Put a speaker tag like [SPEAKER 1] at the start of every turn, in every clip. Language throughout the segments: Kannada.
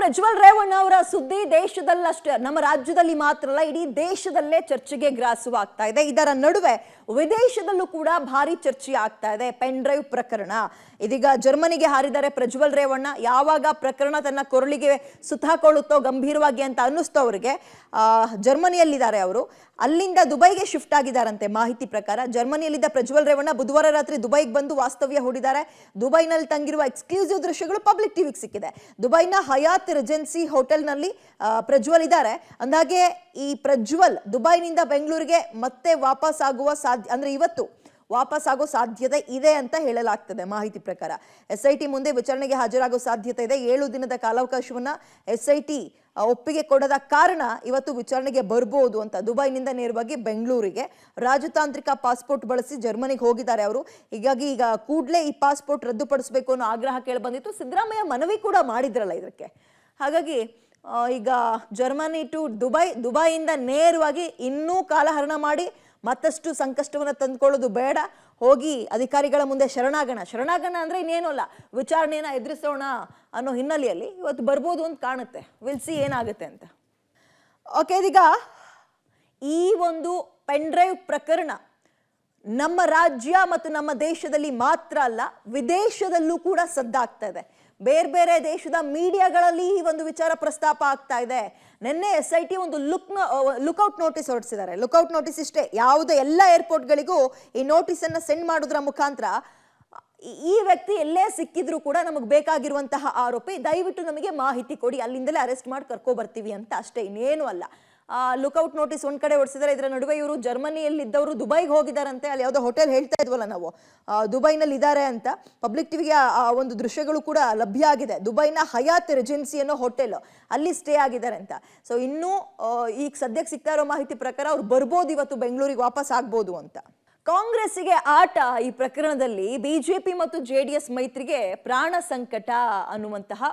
[SPEAKER 1] ಪ್ರಜ್ವಲ್ ರೇವಣ್ಣ ಅವರ ಸುದ್ದಿ ದೇಶದಲ್ಲಷ್ಟೇ, ನಮ್ಮ ರಾಜ್ಯದಲ್ಲಿ ಮಾತ್ರ ಅಲ್ಲ, ಇಡೀ ದೇಶದಲ್ಲೇ ಚರ್ಚೆಗೆ ಗ್ರಾಸವಾಗ್ತಾ ಇದೆ. ಇದರ ನಡುವೆ ವಿದೇಶದಲ್ಲೂ ಕೂಡ ಭಾರಿ ಚರ್ಚೆ ಆಗ್ತಾ ಇದೆ. ಪೆನ್ ಡ್ರೈವ್ ಪ್ರಕರಣ ಇದೀಗ ಜರ್ಮನಿಗೆ ಹಾರಿದ್ದಾರೆ ಪ್ರಜ್ವಲ್ ರೇವಣ್ಣ. ಯಾವಾಗ ಪ್ರಕರಣ ತನ್ನ ಕೊರಳಿಗೆ ಸುತ್ತಾಕೊಳ್ಳುತ್ತೋ ಗಂಭೀರವಾಗಿ ಅಂತ ಅನ್ನಿಸ್ತೋ ಅವರಿಗೆ, ಜರ್ಮನಿಯಲ್ಲಿದ್ದಾರೆ ಅವರು. ಅಲ್ಲಿಂದ ದುಬೈಗೆ ಶಿಫ್ಟ್ ಆಗಿದ್ದಾರಂತೆ. ಮಾಹಿತಿ ಪ್ರಕಾರ ಜರ್ಮನಿಯಲ್ಲಿದ್ದ ಪ್ರಜ್ವಲ್ ರೇವಣ್ಣ ಬುಧವಾರ ರಾತ್ರಿ ದುಬೈಗೆ ಬಂದು ವಾಸ್ತವ್ಯ ಹೂಡಿದ್ದಾರೆ. ದುಬೈನಲ್ಲಿ ತಂಗಿರುವ ಎಕ್ಸ್ಕ್ಲೂಸಿವ್ ದೃಶ್ಯಗಳು ಪಬ್ಲಿಕ್ ಟಿವಿಗೆ ಸಿಕ್ಕಿದೆ. ದುಬೈನ ಹಯಾತ್ ರೆಜೆನ್ಸಿ ಹೋಟೆಲ್ನಲ್ಲಿ ಪ್ರಜ್ವಲ್ ಇದ್ದಾರೆ. ಅಂದಾಗೆ ಈ ಪ್ರಜ್ವಲ್ ದುಬೈನಿಂದ ಬೆಂಗಳೂರಿಗೆ ಮತ್ತೆ ವಾಪಸ್ ಆಗುವ ಅಂದ್ರೆ ಇವತ್ತು ವಾಪಸ್ ಆಗೋ ಸಾಧ್ಯತೆ ಇದೆ ಅಂತ ಹೇಳಲಾಗ್ತದೆ. ಮಾಹಿತಿ ಪ್ರಕಾರ SIT ಮುಂದೆ ವಿಚಾರಣೆಗೆ ಹಾಜರಾಗೋ ಸಾಧ್ಯತೆ ಇದೆ. 7 ದಿನದ ಕಾಲಾವಕಾಶವನ್ನ SIT ಒಪ್ಪಿಗೆ ಕೊಡದ ಕಾರಣ ಇವತ್ತು ವಿಚಾರಣೆಗೆ ಬರ್ಬೋದು ಅಂತ. ದುಬೈನಿಂದ ನೇರವಾಗಿ ಬೆಂಗಳೂರಿಗೆ ರಾಜತಾಂತ್ರಿಕ ಪಾಸ್ಪೋರ್ಟ್ ಬಳಸಿ ಜರ್ಮನಿಗೆ ಹೋಗಿದ್ದಾರೆ ಅವರು. ಹೀಗಾಗಿ ಈಗ ಕೂಡಲೇ ಈ ಪಾಸ್ಪೋರ್ಟ್ ರದ್ದುಪಡಿಸಬೇಕು ಅನ್ನೋ ಆಗ್ರಹ ಕೇಳಿ ಬಂದಿತ್ತು. ಸಿದ್ದರಾಮಯ್ಯ ಮನವಿ ಕೂಡ ಮಾಡಿದ್ರಲ್ಲ ಇದಕ್ಕೆ. ಹಾಗಾಗಿ ಈಗ ಜರ್ಮನಿ ಟು ದುಬೈಯಿಂದ ನೇರವಾಗಿ ಇನ್ನೂ ಕಾಲಹರಣ ಮಾಡಿ ಮತ್ತಷ್ಟು ಸಂಕಷ್ಟವನ್ನು ತಂದುಕೊಳ್ಳೋದು ಬೇಡ. ಹೋಗಿ ಅಧಿಕಾರಿಗಳ ಮುಂದೆ ಶರಣಾಗಣ ಅಂದ್ರೆ ಇನ್ನೇನು ಅಲ್ಲ, ವಿಚಾರಣೆಯನ್ನ ಎದುರಿಸೋಣ ಅನ್ನೋ ಹಿನ್ನೆಲೆಯಲ್ಲಿ ಇವತ್ತು ಬರ್ಬೋದು ಅಂತ ಕಾಣುತ್ತೆ. ವಿಲ್ ಸಿ ಏನಾಗುತ್ತೆ ಅಂತ. ಓಕೆ, ಇದೀಗ ಈ ಒಂದು ಪೆನ್ ಡ್ರೈವ್ ಪ್ರಕರಣ ನಮ್ಮ ರಾಜ್ಯ ಮತ್ತು ನಮ್ಮ ದೇಶದಲ್ಲಿ ಮಾತ್ರ ಅಲ್ಲ, ವಿದೇಶದಲ್ಲೂ ಕೂಡ ಸದ್ದಾಗ್ತಾ ಇದೆ. ಬೇರೆ ಬೇರೆ ದೇಶದ ಮೀಡಿಯಾಗಳಲ್ಲಿ ಈ ಒಂದು ವಿಚಾರ ಪ್ರಸ್ತಾಪ ಆಗ್ತಾ ಇದೆ. ನಿನ್ನೆ SIT ಒಂದು ಲುಕ್ಔಟ್ ನೋಟಿಸ್ ಹೊರಡಿಸಿದ್ದಾರೆ. ಲುಕ್ಔಟ್ ನೋಟಿಸ್ ಇಷ್ಟೇ, ಯಾವುದೇ ಎಲ್ಲ ಏರ್ಪೋರ್ಟ್ಗಳಿಗೂ ಈ ನೋಟಿಸ್ ಅನ್ನ ಸೆಂಡ್ ಮಾಡೋದ್ರ ಮುಖಾಂತರ ಈ ವ್ಯಕ್ತಿ ಎಲ್ಲೇ ಸಿಕ್ಕಿದ್ರು ಕೂಡ ನಮಗೆ ಬೇಕಾಗಿರುವಂತಹ ಆರೋಪಿ, ದಯವಿಟ್ಟು ನಮಗೆ ಮಾಹಿತಿ ಕೊಡಿ, ಅಲ್ಲಿಂದಲೇ ಅರೆಸ್ಟ್ ಮಾಡಿ ಕರ್ಕೊ ಬರ್ತೀವಿ ಅಂತ ಅಷ್ಟೇ, ಇನ್ನೇನು ಅಲ್ಲ. ಲುಕ್ಔಟ್ ನೋಟಿಸ್ ಒಂದ್ ಕಡೆ ಹೊರಡಿಸಿದ್ದಾರೆ. ಇದರ ನಡುವೆ ಇವರು ಜರ್ಮನಿಯಲ್ಲಿದ್ದವರು ದುಬೈಗೆ ಹೋಗಿದ್ದಾರಂತೆ. ಅಲ್ಲಿ ಯಾವುದೋ ಹೋಟೆಲ್ ಹೇಳ್ತಾ ಇದ್ವಲ್ಲ ನಾವು, ದುಬೈನಲ್ಲಿ ಇದ್ದಾರೆ ಅಂತ. ಪಬ್ಲಿಕ್ ಟಿವಿಗೆ ಒಂದು ದೃಶ್ಯಗಳು ಕೂಡ ಲಭ್ಯ ಆಗಿದೆ. ದುಬೈನ ಹಯಾತ್ ರೆಜೆನ್ಸಿ ಅನ್ನೋ ಹೋಟೆಲ್, ಅಲ್ಲಿ ಸ್ಟೇ ಆಗಿದ್ದಾರೆ ಅಂತ. ಸೊ ಇನ್ನೂ ಈಗ ಸದ್ಯಕ್ಕೆ ಸಿಗ್ತಾ ಇರೋ ಮಾಹಿತಿ ಪ್ರಕಾರ ಅವ್ರು ಬರ್ಬೋದು, ಇವತ್ತು ಬೆಂಗಳೂರಿಗೆ ವಾಪಸ್ ಆಗ್ಬೋದು ಅಂತ. ಕಾಂಗ್ರೆಸ್ಸಿಗೆ ಆಟ ಈ ಪ್ರಕರಣದಲ್ಲಿ. BJP ಮತ್ತು JDS ಮೈತ್ರಿಗೆ ಪ್ರಾಣ ಸಂಕಟ ಅನ್ನುವಂತಹ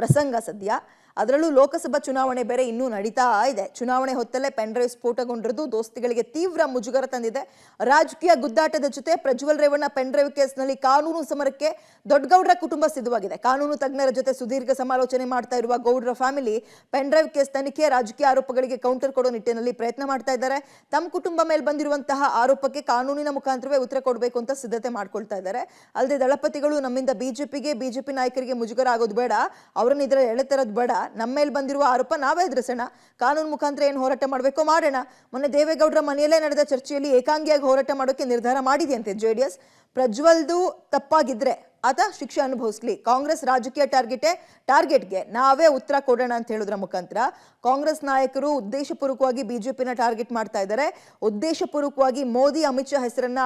[SPEAKER 1] ಪ್ರಸಂಗ ಸದ್ಯ. ಅದರಲ್ಲೂ ಲೋಕಸಭಾ ಚುನಾವಣೆ ಬೇರೆ ಇನ್ನೂ ನಡೀತಾ ಇದೆ. ಚುನಾವಣೆ ಹೊತ್ತಲ್ಲೇ ಪೆನ್ ಡ್ರೈವ್ ಸ್ಫೋಟಗೊಂಡಿರೋದು ದೋಸ್ತಿಗಳಿಗೆ ತೀವ್ರ ಮುಜುಗರ ತಂದಿದೆ. ರಾಜಕೀಯ ಗುದ್ದಾಟದ ಜೊತೆ ಪ್ರಜ್ವಲ್ ರೇವಣ್ಣ ಪೆನ್ ಡ್ರೈವ್ ಕೇಸ್ನಲ್ಲಿ ಕಾನೂನು ಸಮರಕ್ಕೆ ದೊಡ್ಡಗೌಡರ ಕುಟುಂಬ ಸಿದ್ಧವಾಗಿದೆ. ಕಾನೂನು ತಜ್ಞರ ಜೊತೆ ಸುದೀರ್ಘ ಸಮಾಲೋಚನೆ ಮಾಡ್ತಾ ಇರುವ ಗೌಡ್ರ ಫ್ಯಾಮಿಲಿ ಪೆನ್ ಡ್ರೈವ್ ಕೇಸ್ ತನಿಖೆ, ರಾಜಕೀಯ ಆರೋಪಗಳಿಗೆ ಕೌಂಟರ್ ಕೊಡೋ ನಿಟ್ಟಿನಲ್ಲಿ ಪ್ರಯತ್ನ ಮಾಡ್ತಾ ಇದ್ದಾರೆ. ತಮ್ಮ ಕುಟುಂಬ ಮೇಲೆ ಬಂದಿರುವಂತಹ ಆರೋಪಕ್ಕೆ ಕಾನೂನಿನ ಮುಖಾಂತರವೇ ಉತ್ತರ ಕೊಡಬೇಕು ಅಂತ ಸಿದ್ಧತೆ ಮಾಡ್ಕೊಳ್ತಾ ಇದ್ದಾರೆ. ಅಲ್ಲದೆ ದಳಪತಿಗಳು ನಮ್ಮಿಂದ ಬಿಜೆಪಿ ನಾಯಕರಿಗೆ ಮುಜುಗರ ಆಗೋದು ಬೇಡ, ಅವರನ್ನ ಇದರ ಎಳೆತರದ್ ಬೇಡ, ನಮ್ಮ ಮೇಲೆ ಬಂದಿರುವ ಆರೋಪ ನಾವೇ ಎದುರಿಸೋಣ, ಕಾನೂನು ಮುಖಾಂತರ ಏನು ಹೋರಾಟ ಮಾಡಬೇಕೋ ಮಾಡೋಣ. ಮೊನ್ನೆ ದೇವೇಗೌಡರ ಮನೆಯಲ್ಲೇ ನಡೆದ ಚರ್ಚೆಯಲ್ಲಿ ಏಕಾಂಗಿಯಾಗಿ ಹೋರಾಟ ಮಾಡೋಕೆ ನಿರ್ಧಾರ ಮಾಡಿದೆಯಂತೆ JDS. ಪ್ರಜ್ವಲ್ದು ತಪ್ಪಾಗಿದ್ರೆ ಆತ ಶಿಕ್ಷೆ ಅನುಭವಿಸ್ಲಿ, ಕಾಂಗ್ರೆಸ್ ರಾಜಕೀಯ ಟಾರ್ಗೆಟ್ಗೆ ನಾವೇ ಉತ್ತರ ಕೊಡೋಣ ಅಂತ ಹೇಳೋದ್ರ ಮುಖಾಂತರ ಕಾಂಗ್ರೆಸ್ ನಾಯಕರು ಉದ್ದೇಶಪೂರ್ವಕವಾಗಿ BJPನ ಟಾರ್ಗೆಟ್ ಮಾಡ್ತಾ ಇದ್ದಾರೆ. ಉದ್ದೇಶಪೂರ್ವಕವಾಗಿ ಮೋದಿ ಅಮಿತ್ ಶಾ ಹೆಸರನ್ನ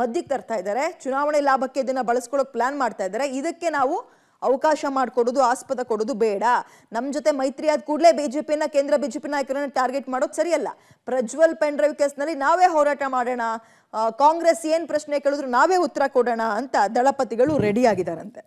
[SPEAKER 1] ಮಧ್ಯಕ್ಕೆ ತರ್ತಾ ಇದ್ದಾರೆ. ಚುನಾವಣೆ ಲಾಭಕ್ಕೆ ಇದನ್ನ ಬಳಸ್ಕೊಳ್ಳೋಕೆ ಪ್ಲಾನ್ ಮಾಡ್ತಾ ಇದ್ದಾರೆ. ಇದಕ್ಕೆ ನಾವು ಅವಕಾಶ ಮಾಡಿಕೊಡೋದು, ಆಸ್ಪದ ಕೊಡೋದು ಬೇಡ. ನಮ್ಮ ಜೊತೆ ಮೈತ್ರಿ ಆದ ಕೂಡಲೇ ಕೇಂದ್ರ BJP ನಾಯಕರನ್ನ ಟಾರ್ಗೆಟ್ ಮಾಡೋದು ಸರಿಯಲ್ಲ. ಪ್ರಜ್ವಲ್ ಪೆನ್ ಡ್ರೈವ್ ಕೇಸ್ನಲ್ಲಿ ನಾವೇ ಹೋರಾಟ ಮಾಡೋಣ, ಕಾಂಗ್ರೆಸ್ ಏನ್ ಪ್ರಶ್ನೆ ಕೇಳಿದ್ರು ನಾವೇ ಉತ್ತರ ಕೊಡೋಣ ಅಂತ ದಳಪತಿಗಳು ರೆಡಿ ಆಗಿದ್ದಾರಂತೆ.